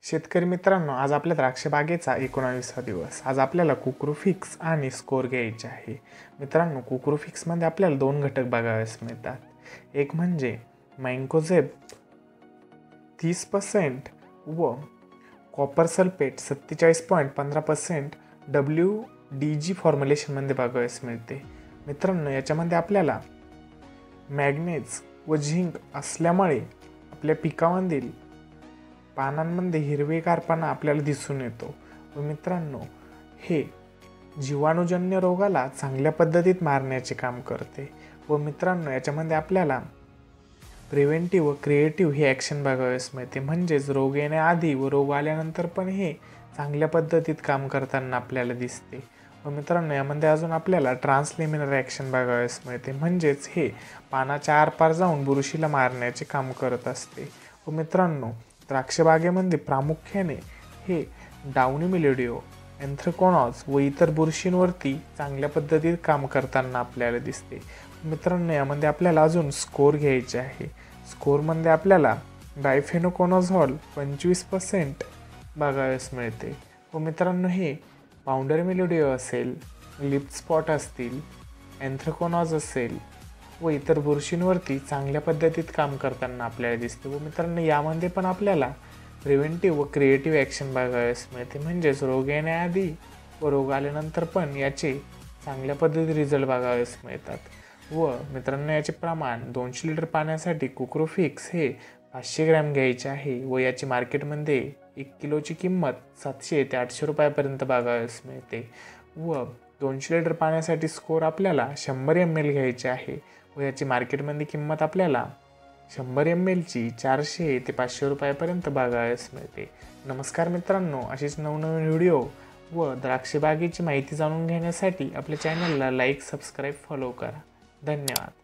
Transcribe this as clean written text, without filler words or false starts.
शेतकरी मित्रांनो, आज आपल्या द्राक्ष बागेचा 19वा दिवस. आज आपल्याला कुकरूफिक्स आणि स्कोर घ्यायचे आहे. मित्रांनो, कुकरूफिक्समध्ये आपल्याला 2 घटक बघावयास मिळतात. एक म्हणजे मँकोझेब 30% व कॉपर सल्फेट 47.15% WDG फॉर्म्युलेशनमध्ये बघावयास मिळते. मित्रांनो, याच्यामध्ये आपल्याला मॅग्नेज व झिंक असल्यामुळे आपल्या पिकामधील पानांमध्ये हिरवेगारपणा आपल्याला दिसून येतो व मित्रांनो, हे जीवाणूजन्य रोगाला चांगल्या पद्धतीत मारण्याचे काम करते. व मित्रांनो, याच्यामध्ये आपल्याला प्रिव्हेंटिव्ह व क्रिएटिव्ह ही ॲक्शन बघावयास मिळते. म्हणजेच रोग येण्याआधी व रोग आल्यानंतर पण हे चांगल्या पद्धतीत काम करताना आपल्याला दिसते. व मित्रांनो, यामध्ये अजून आपल्याला ट्रान्सलेमिनर ॲक्शन बघावयास मिळते. म्हणजेच हे पानाच्या आरपार जाऊन बुरशीला मारण्याचे काम करत असते. व मित्रांनो, द्राक्षबागेमध्ये प्रामुख्याने हे डाउनी मिलेडिओ, एन्थ्रॅकोनॉज व इतर बुरशींवरती चांगल्या पद्धतीत काम करताना आपल्याला दिसते. मित्रांनो, यामध्ये आपल्याला अजून स्कोर घ्यायचे आहे. स्कोरमध्ये आपल्याला डायफेनोकोनाझॉल 25% बघावयास मिळते. व मित्रांनो, हे बाउंडरी मिलेडिओ असेल, लिप स्पॉट असतील, एन्थ्रॅकोनॉज असेल व इतर बुरशींवरती चांगल्या पद्धतीत काम करताना आपल्याला दिसते. व मित्रांनो, यामध्ये पण आपल्याला प्रिव्हेंटिव्ह व क्रिएटिव्ह ॲक्शन बघावयास मिळते. म्हणजेच रोग येण्याआधी व रोग आल्यानंतर पण याचे चांगल्या पद्धतीत रिझल्ट बघावयास मिळतात. व मित्रांनो, याचे प्रमाण 200 लिटर पाण्यासाठी कुकरूफिक्स हे 500 ग्रॅम घ्यायचे आहे व याची मार्केटमध्ये 1 किलोची किंमत 700 ते 800 रुपयापर्यंत बघावयास मिळते. व 200 लिटर पाण्यासाठी स्कोर आपल्याला 100 ml घ्यायचे आहे व याची मार्केटमध्ये किंमत आपल्याला 100 mlची 400 ते 500 रुपयापर्यंत बघावयास मिळते. नमस्कार मित्रांनो, अशीच नवनवीन व्हिडिओ व द्राक्ष बागेची माहिती जाणून घेण्यासाठी आपल्या चॅनलला लाईक, सबस्क्राईब, फॉलो करा. धन्यवाद.